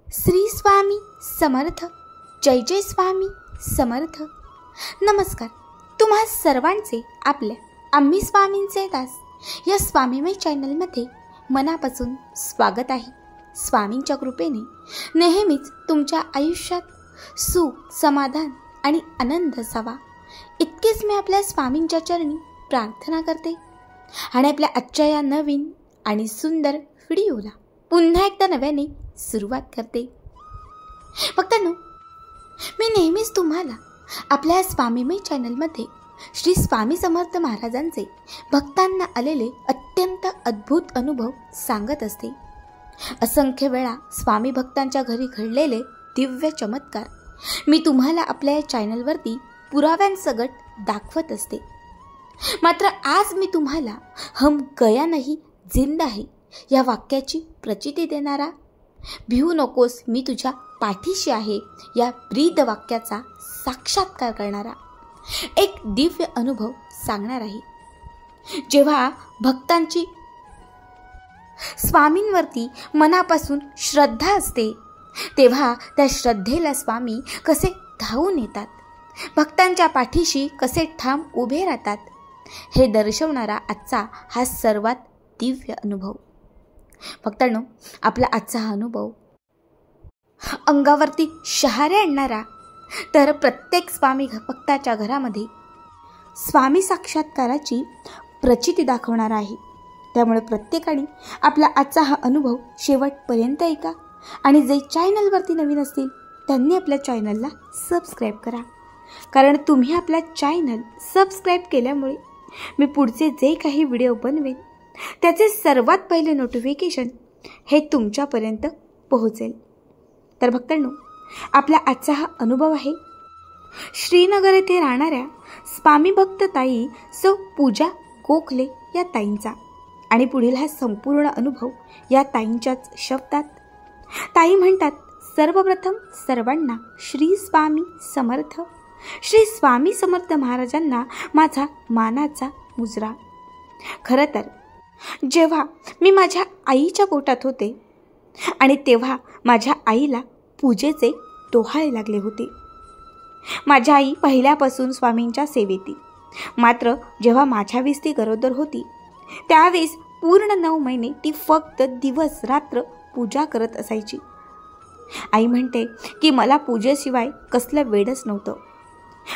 श्री स्वामी समर्थ. जय जय स्वामी समर्थ. नमस्कार. तुम्हा सर्वांचे आपल्या आम्ही स्वामींचे दास या स्वामीमय चॅनलमध्ये मनापासून स्वागत आहे. स्वामींच्या कृपेने नेहमीच तुमच्या आयुष्यात सुख, समाधान आणि आनंद असावा इतकेच मी आपल्या स्वामींच्या चरणी प्रार्थना करते. आणि आपल्या आजच्या या नवीन आणि सुंदर व्हिडिओला पुन्हा एकदा नव्याने सुरुवात करते. भक्तांनो, मी नेहमीच तुम्हाला आपल्या स्वामीमय चॅनलमध्ये श्री स्वामी समर्थ महाराजांचे भक्तांना आलेले अत्यंत अद्भुत अनुभव सांगत असते. असंख्य वेळा स्वामी भक्तांच्या घरी घडलेले दिव्य चमत्कार मी तुम्हाला आपल्या या चॅनलवरती पुराव्यांसकट दाखवत असते. मात्र आज मी तुम्हाला हम गया नहीं जिंदा है या वाक्याची प्रचिती देणारा, भिवू नकोस मी तुझ्या पाठीशी आहे या ब्रीद वाक्याचा साक्षात्कार करणारा एक दिव्य अनुभव सांगणार आहे. जेव्हा भक्तांची स्वामींवरती मनापासून श्रद्धा असते तेव्हा त्या श्रद्धेला स्वामी कसे धावून येतात, भक्तांच्या पाठीशी कसे ठाम उभे राहतात हे दर्शवणारा आजचा हा सर्वात दिव्य अनुभव. भक्तांनो, आपला आजचा हा अनुभव अंगावरती शहारे आणणारा, तर प्रत्येक स्वामी भक्ताच्या घरामध्ये स्वामी साक्षात्काराची प्रचिती दाखवणारा आहे. त्यामुळे प्रत्येकाने आपला आजचा हा अनुभव शेवटपर्यंत ऐका. आणि जे चॅनलवरती नवीन असतील त्यांनी आपल्या चॅनलला सबस्क्राईब करा. कारण तुम्ही आपला चॅनल सबस्क्राईब केल्यामुळे मी पुढचे जे काही व्हिडिओ बनवेन त्याचे सर्वात पहिले नोटिफिकेशन हे तुमच्यापर्यंत पोहोचेल. तर भक्तांनो, आपला आजचा हा अनुभव आहे श्रीनगर येथे राहणाऱ्या स्वामी भक्त ताई सौ पूजा गोखले या ताईंचा. आणि पुढील हा संपूर्ण अनुभव या ताईंच्याच शब्दात. ताई म्हणतात, सर्वप्रथम सर्वांना श्री स्वामी समर्थ. श्री स्वामी समर्थ महाराजांना माझा मानाचा मुजरा. खरं तर जेव्हा मी माझ्या आईच्या पोटात होते आणि तेव्हा माझ्या आईला पूजेचे डोहाळे लागले होते. माझी आई पहिल्यापासून स्वामींच्या सेवेतील. मात्र जेव्हा माझ्या वेळेस ती गरोदर होती त्यावेळेस पूर्ण 9 महिने ती फक्त दिवस रात्र पूजा करत असायची. आई म्हणते की मला पूजेशिवाय कसलं वेडच नव्हतं.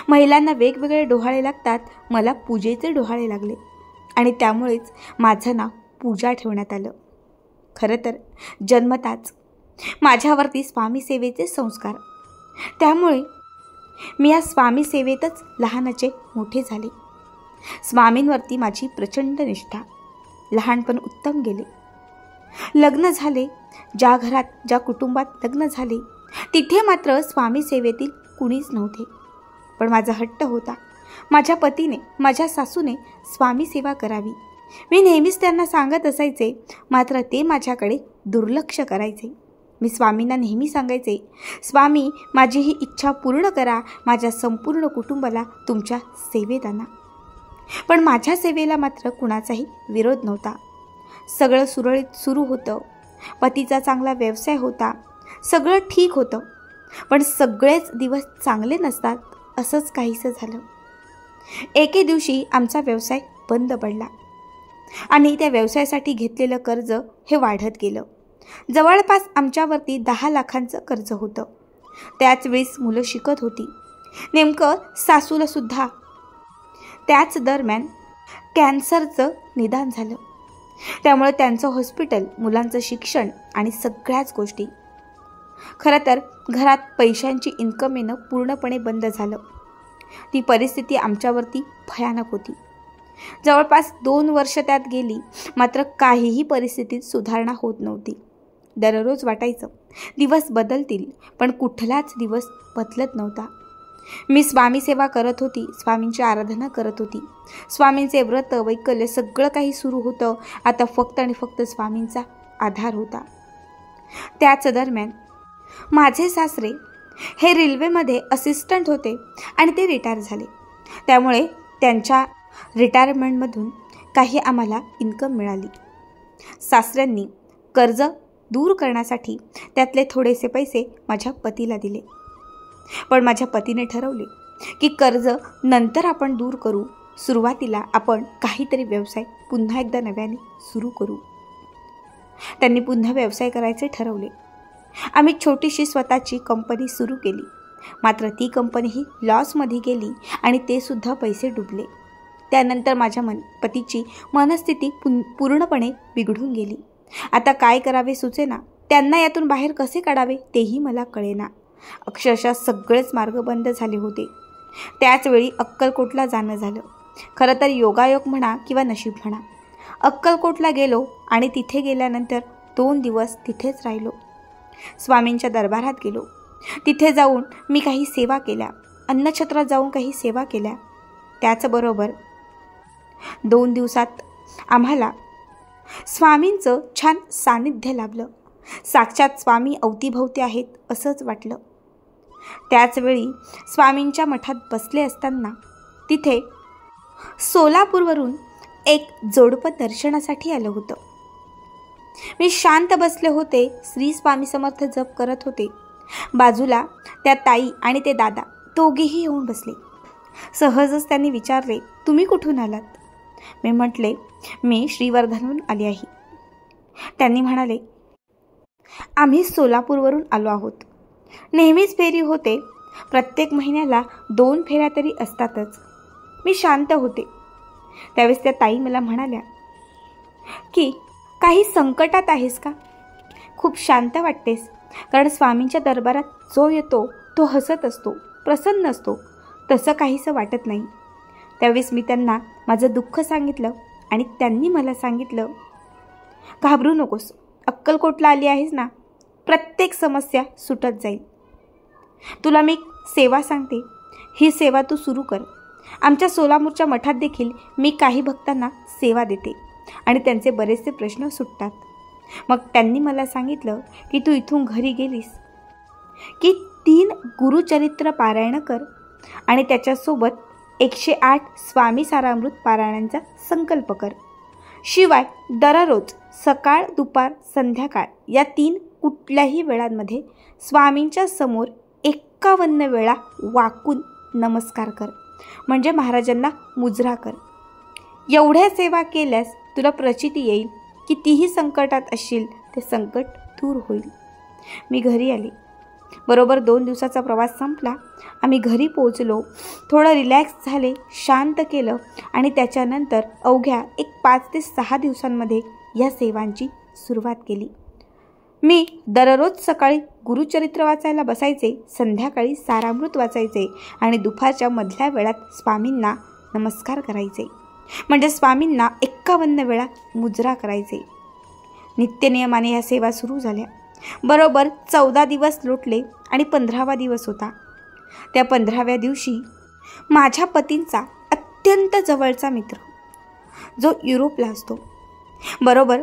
महिलांना वेगवेगळे डोहाळे लागतात, मला पूजेचे डोहाळे लागले आणि त्यामुळेच माझं नाव पूजा ठेवण्यात आलं. खरं तर जन्मताच माझ्यावरती स्वामी सेवेचे संस्कार, त्यामुळे मी या स्वामी सेवेतच लहानाचे मोठे झाले. स्वामींवरती माझी प्रचंड निष्ठा. लहानपण उत्तम गेले. लग्न झाले. ज्या घरात ज्या कुटुंबात लग्न झाले तिथे मात्र स्वामी सेवेतील कुणीच नव्हते. पण माझा हट्ट होता, माझ्या पतीने, माझ्या सासूने स्वामी सेवा करावी. मी नेहमीच त्यांना सांगत असायचे, मात्र ते माझ्याकडे दुर्लक्ष करायचे. मी स्वामींना नेहमी सांगायचे, स्वामी माझी ही इच्छा पूर्ण करा, माझ्या संपूर्ण कुटुंबाला तुमच्या सेवेत आणा. पण माझ्या सेवेला मात्र कुणाचाही विरोध नव्हता. सगळं सुरळीत सुरू होतं. पतीचा चांगला व्यवसाय होता. सगळं ठीक होतं. पण सगळेच दिवस चांगले नसतात असंच काहीसं झालं. एके दिवशी आमचा व्यवसाय बंद पडला आणि त्या व्यवसायासाठी घेतलेलं कर्ज हे वाढत गेलं. जवळपास आमच्यावरती 10 लाखांचं कर्ज होतं. त्याच वेळेस मुलं शिकत होती. नेमकं सासूला सुद्धा त्याच दरम्यान कॅन्सरचं निदान झालं. त्यामुळे त्यांचं हॉस्पिटल, मुलांचं शिक्षण आणि सगळ्याच गोष्टी. खरं तर घरात पैशांची इन्कम येणं पूर्णपणे बंद झालं. ती परिस्थिती आमच्यावरती भयानक होती. जवळपास 2 वर्ष त्यात गेली, मात्र काहीही परिस्थितीत सुधारणा होत नव्हती. दररोज वाटायचं दिवस बदलतील, पण कुठलाच दिवस बदलत नव्हता. मी स्वामी सेवा करत होती, स्वामींची आराधना करत होती, स्वामींचे व्रत वैकल्य सगळं काही सुरू होतं. आता फक्त आणि फक्त स्वामींचा आधार होता. त्याच दरम्यान माझे सासरे हे रेल्वेमध्ये असिस्टंट होते आणि ते रिटायर झाले. त्यामुळे त्यांच्या रिटायरमेंटमधून काही आम्हाला इन्कम मिळाली. सासऱ्यांनी कर्ज दूर करण्यासाठी त्यातले थोडेसे पैसे माझ्या पतीला दिले. पण माझ्या पतीने ठरवले की कर्ज नंतर आपण दूर करू, सुरुवातीला आपण काहीतरी व्यवसाय पुन्हा एकदा नव्याने सुरू करू. त्यांनी पुन्हा व्यवसाय करायचे ठरवले. आम्ही छोटीशी स्वतःची कंपनी सुरू केली. मात्र ती कंपनीही लॉसमध्ये गेली आणि ते सुद्धा पैसे डुबले. त्यानंतर माझ्या पतीची मनस्थिती पूर्णपणे बिघडून गेली. आता काय करावे सुचेना. त्यांना यातून बाहेर कसे काढावे तेही मला कळेना. अक्षरशः सगळेच मार्ग बंद झाले होते. त्याचवेळी अक्कलकोटला जाणं झालं. खरं तर योगायोग म्हणा किंवा नशीब म्हणा. अक्कलकोटला गेलो आणि तिथे गेल्यानंतर 2 दिवस तिथेच राहिलो. स्वामींच्या दरबारात गेलो. तिथे जाऊन मी काही सेवा केल्या. अन्नछत्रात जाऊन काही सेवा केल्या. त्याचबरोबर 2 दिवसात आम्हाला स्वामींचं छान सानिध्य लाभलं. साक्षात स्वामी अवतीभवती आहेत असंच वाटलं. त्याचवेळी स्वामींच्या मठात बसले असताना तिथे सोलापूरवरून एक जोडपं दर्शनासाठी आलं होतं. मी शांत बसले होते. श्री स्वामी समर्थ जप करत होते. बाजूला त्या ताई आणि ते दादा दोघेही येऊन बसले. सहजच त्यांनी विचारले, तुम्ही कुठून आलात? मी म्हटले, मी श्रीवर्धनहून आली आहे. त्यांनी म्हणाले, आम्ही सोलापूरवरून आलो आहोत. नेहमीच फेरी होते. प्रत्येक महिन्याला 2 फेऱ्या तरी असतातच. मी शांत होते. त्यावेळेस त्या ताई मला म्हणाल्या की काही संकटात आहेस का? खूप शांत वाटतेस. कारण स्वामींच्या दरबारात जो येतो तो हसत असतो, प्रसन्न असतो. तसं काहीसं वाटत नाही. त्यावेळेस मी त्यांना माझं दुःख सांगितलं आणि त्यांनी मला सांगितलं, घाबरू नकोस. अक्कलकोटला आली आहेस ना, प्रत्येक समस्या सुटत जाईल. तुला मी सेवा सांगते. ही सेवा तू सुरू कर. आमच्या सोलापूरच्या मठात देखील मी काही भक्तांना सेवा देते आणि त्यांचे बरेचसे प्रश्न सुटतात. मग त्यांनी मला सांगितलं की तू इथून घरी गेलीस की 3 गुरुचरित्र पारायण कर आणि त्याच्यासोबत 108 स्वामी सारामृत पारायणांचा संकल्प कर. शिवाय दररोज सकाळ, दुपार, संध्याकाळ या 3 कुठल्याही वेळांमध्ये स्वामींच्या समोर 51 वेळा वाकून नमस्कार कर. म्हणजे महाराजांना मुजरा कर. एवढ्या सेवा केल्यास तुला प्रचिती येईल. कितीही संकटात असशील ते संकट दूर होईल. मी घरी आले. बरोबर 2 दिवसाचा प्रवास संपला. आम्ही घरी पोहोचलो. थोडं रिलॅक्स झाले, शांत केलं आणि त्याच्यानंतर अवघ्या 5 ते 6 दिवसांमध्ये या सेवांची सुरुवात केली. मी दररोज सकाळी गुरुचरित्र वाचायला बसायचे, संध्याकाळी सारामृत वाचायचे आणि दुपारच्या मधल्या वेळात स्वामींना नमस्कार करायचे. म्हणजे स्वामींना 51 वेळा मुजरा करायचे. नित्यनियमाने या सेवा सुरू झाल्या. बरोबर 14 दिवस लोटले आणि 15वा दिवस होता. त्या 15व्या दिवशी माझ्या पतींचा अत्यंत जवळचा मित्र, जो युरोपला असतो, बरोबर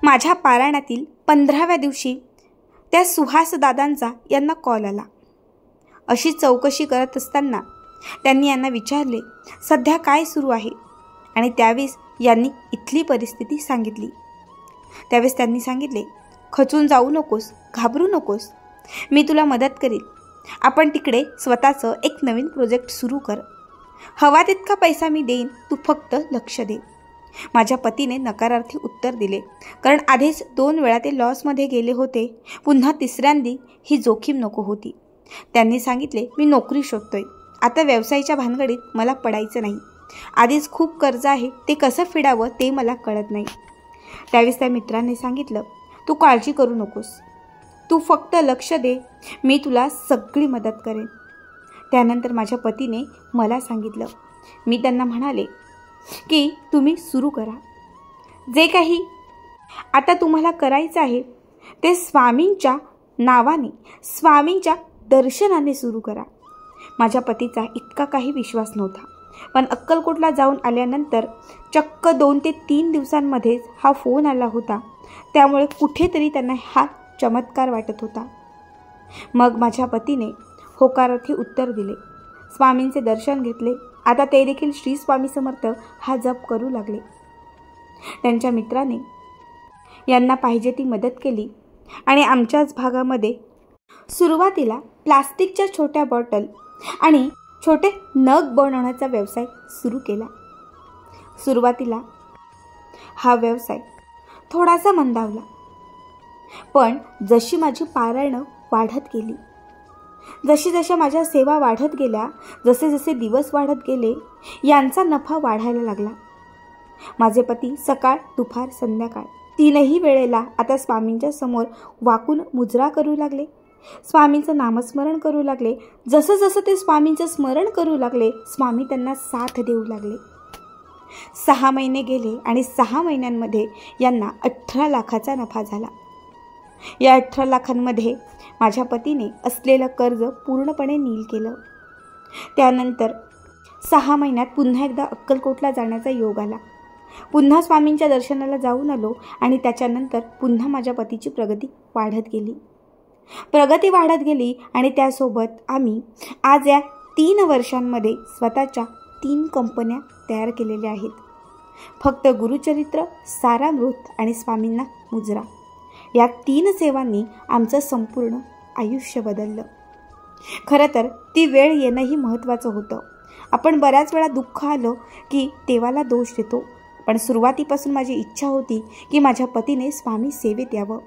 माझ्या पारायणातील 15व्या दिवशी त्या सुहास दादांचा यांना कॉल आला. अशी चौकशी करत असताना त्यांनी यांना विचारले, सध्या काय सुरू आहे? आणि त्यावेळेस यांनी इथली परिस्थिती सांगितली. त्यावेळेस त्यांनी सांगितले, खचून जाऊ नकोस, घाबरू नकोस, मी तुला मदत करील. आपण तिकडे स्वतःचं एक नवीन प्रोजेक्ट सुरू कर. हवा तितका पैसा मी देईन, तू फक्त लक्ष दे. माझ्या पतीने नकारार्थी उत्तर दिले. कारण आधीच 2 वेळा ते लॉसमध्ये गेले होते. पुन्हा तिसऱ्यांदी ही जोखीम नको होती. त्यांनी सांगितले, मी नोकरी शोधतोय. आता व्यवसायाच्या भानगडीत मला पडायचं नाही. आधीच खूप कर्ज आहे, ते कसं फेडावं ते मला कळत नाही. त्यावेळेस त्या मित्रांनी सांगितलं, तू काळजी करू नकोस, तू फक्त लक्ष दे, मी तुला सगळी मदत करेन. त्यानंतर माझ्या पतीने मला सांगितलं. मी त्यांना म्हणाले की तुम्ही सुरू करा. जे काही आता तुम्हाला करायचं आहे ते स्वामींच्या नावाने, स्वामींच्या दर्शनाने सुरू करा. माझ्या पतीचा इतका काही विश्वास नव्हता. पण अक्कलकोटला जाऊन आल्यानंतर चक्क 2 ते 3 दिवसांमध्येच हा फोन आला होता. त्यामुळे कुठेतरी त्यांना हा चमत्कार वाटत होता. मग माझ्या पतीने होकारार्थी उत्तर दिले. स्वामींचे दर्शन घेतले. आता ते देखील श्री स्वामी समर्थ हा जप करू लागले. त्यांच्या मित्राने यांना पाहिजे ती मदत केली आणि आमच्याच भागामध्ये सुरुवातीला प्लास्टिकच्या छोट्या बॉटल आणि छोटे नग बनवण्याचा व्यवसाय सुरू केला. सुरुवातीला हा व्यवसाय थोडासा मंदावला, पण जशी माझी पारायणं वाढत गेली, जशी जशा माझ्या सेवा वाढत गेल्या, जसे जसे दिवस वाढत गेले, यांचा नफा वाढायला लागला. माझे पती सकाळ, दुपार, संध्याकाळ तीनही वेळेला आता स्वामींच्या समोर वाकून मुजरा करू लागले, स्वामींचं नामस्मरण करू लागले. जसं जसं ते स्वामींचं स्मरण करू लागले, स्वामी त्यांना साथ देऊ लागले. 6 महिने गेले आणि 6 महिन्यांमध्ये यांना 18 लाखाचा नफा झाला. या 18 लाखांमध्ये माझ्या पतीने असलेलं कर्ज पूर्णपणे नील केलं. त्यानंतर 6 महिन्यात पुन्हा एकदा अक्कलकोटला जाण्याचा योग आला. पुन्हा स्वामींच्या दर्शनाला जाऊन आलो आणि त्याच्यानंतर पुन्हा माझ्या पतीची प्रगती वाढत गेली आणि त्यासोबत आम्ही आज या 3 वर्षांमध्ये स्वतःच्या 3 कंपन्या तयार केलेल्या आहेत. फक्त गुरुचरित्र, सारामृत आणि स्वामींना मुजरा या 3 सेवांनी आमचं संपूर्ण आयुष्य बदललं. खरं तर ती वेळ येणंही महत्त्वाचं होतं. आपण बऱ्याच वेळा दुःख आलं की देवाला दोष देतो, पण सुरुवातीपासून माझी इच्छा होती की माझ्या पतीने स्वामी सेवेत यावं.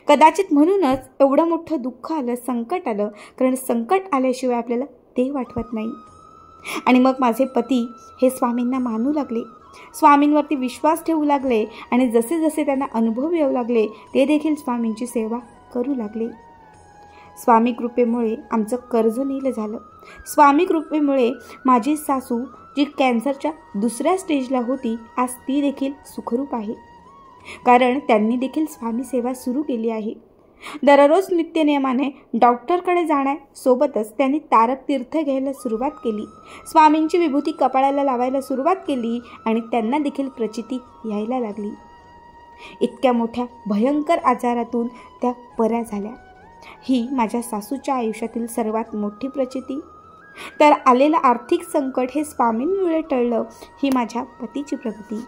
कदाचित म्हणूनच एवढं मोठं दुःख आलं, संकट आलं, कारण संकट आल्याशिवाय आपल्याला देव आठवत नाही. आणि मग माझे पती हे स्वामींना मानू लागले, स्वामींवरती विश्वास ठेवू लागले आणि जसे जसे त्यांना अनुभव येऊ लागले ते देखील स्वामींची सेवा करू लागले. स्वामी कृपेमुळे आमचं कर्ज नील झालं. स्वामी कृपेमुळे माझी सासू जी कॅन्सरच्या 2ऱ्या स्टेजला होती, आज ती देखील सुखरूप आहे, कारण त्यांनी देखील स्वामी सेवा सुरू केली आहे. दररोज नित्यनियमाने डॉक्टरकडे जाण्यासोबतच त्यांनी तारक तीर्थ घ्यायला सुरुवात केली, स्वामींची विभूती कपाळाला लावायला सुरुवात केली आणि त्यांना देखील प्रचिती यायला लागली. इतक्या मोठ्या भयंकर आजारातून त्या बऱ्या झाल्या. ही माझ्या सासूच्या आयुष्यातील सर्वात मोठी प्रचिती. तर आलेलं आर्थिक संकट हे स्वामींमुळे टळलं, ही माझ्या पतीची प्रगती.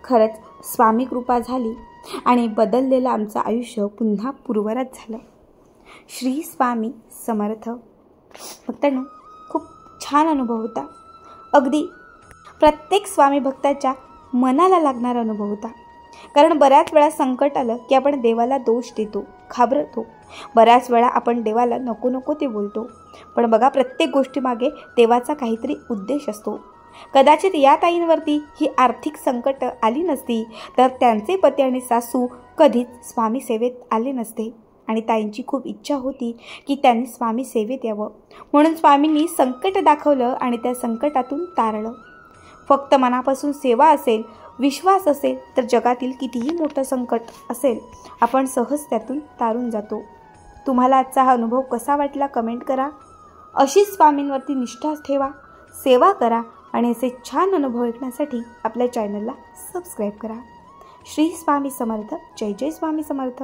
खरंच स्वामी कृपा झाली आणि बदललेलं आमचं आयुष्य पुन्हा पूर्ववत झालं. श्री स्वामी समर्थ. भक्तांनो, खूप छान अनुभव होता. अगदी प्रत्येक स्वामी भक्ताच्या मनाला लागणारा अनुभव होता. कारण बऱ्याच वेळा संकट आलं की आपण देवाला दोष देतो, घाबरतो. बऱ्याच वेळा आपण देवाला नको नको ते बोलतो. पण बघा, प्रत्येक गोष्टीमागे देवाचा काहीतरी उद्देश असतो. कदाचित या ताईंवरती ही आर्थिक संकट आली नसती तर त्यांचे पती आणि सासू कधीच स्वामी सेवेत आले नसते. आणि ताईंची खूप इच्छा होती की त्यांनी स्वामी सेवेत यावं, म्हणून स्वामींनी संकट दाखवलं आणि त्या संकटातून तारलं. फक्त मनापासून सेवा असेल, विश्वास असेल तर जगातील कितीही मोठं संकट असेल आपण सहज त्यातून तारून जातो. तुम्हाला आजचा हा अनुभव कसा वाटला कमेंट करा. अशीच स्वामींवरती निष्ठा ठेवा, सेवा करा आणि असे छान अनुभव ऐकण्यासाठी आपल्या चॅनलला सबस्क्राईब करा. श्री स्वामी समर्थ. जय जय स्वामी समर्थ.